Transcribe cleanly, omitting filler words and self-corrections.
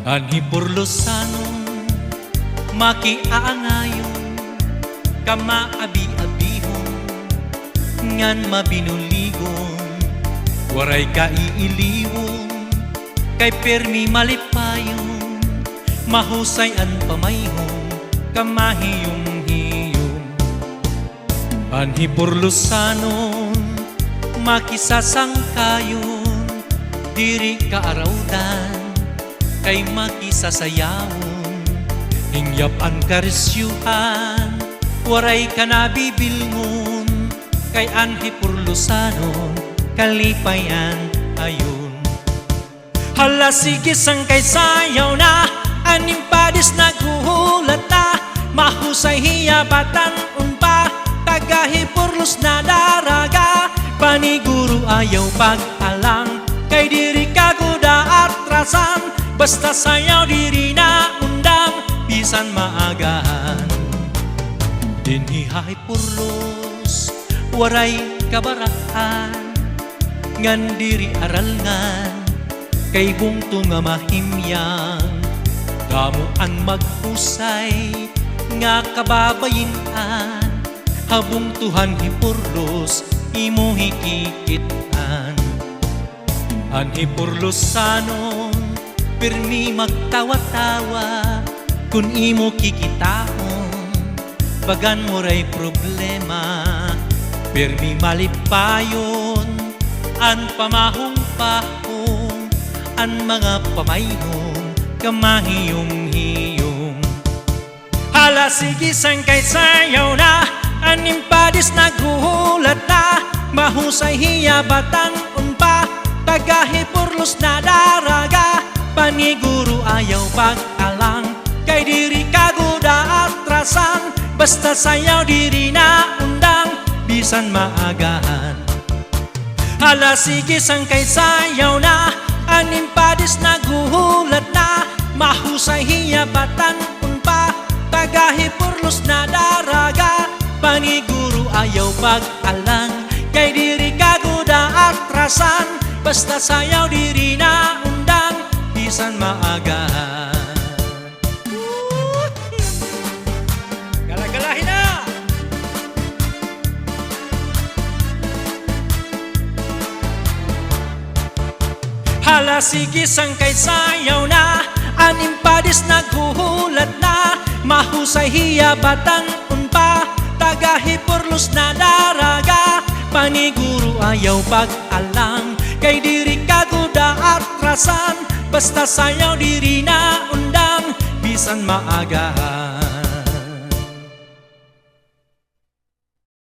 Anhi Purlosano makiaangayon kama abi-abihon ngan mabinuligon waray kaiiliwon kay permi malipayon mahusay an pamayhon kamahiyom-hiyom. Anhi Purlosano makisasangkayon diri kaarawdan kay makisasayawon hingyap ang karisyuhan waray kanabibilngon kay Anhi Purlosano kalipayan ayon. Hala sige sangkay sayaw na aning padis naghuhulat na mahusay hiyabatan unpa tagahi Purlos na daraga paniguro ayaw pag-alang kay diri kaguda atrasan basta sayaw diri na undang bisan maagahan. Dinhihay Purlos waray kabaraan ngan diri aralngan kay bungto nga mahimyang damuan maghusay nga kababayinan habung Tuhan hi Purlos imo hikikitan. Anhi Purlosano pirmi magtawa-tawa kun imo kikitaon pagan moray problema pirmi malipayon an pamahong-pahong an mga pamayhon kamahiyom-hiyom. Hala sige sangkay sayaw na aning padis naghuhulat na mahusay hiyabatan unpa tagahi Purlos na daraga paniguro ayaw pag-alang kay diri kaguda atrasan basta sayaw diri na undang bisan maagahan. Hala sige sangkay sayaw na aning padis naghuhulat na mahusay hiyabatan unpa tagahi Purlos na daraga paniguro ayaw pag-alang kay diri kaguda atrasan basta sayaw diri na undang bisan maagahan. Galagalahin na! Hala sige sangkay sayaw na aning padis naghuhulat na mahusay hiyabatan unpa tagahi Purlos na daraga paniguro ayaw pag-alang kay diri kaguda atrasan basta sayaw diri na undang bisan maagahan.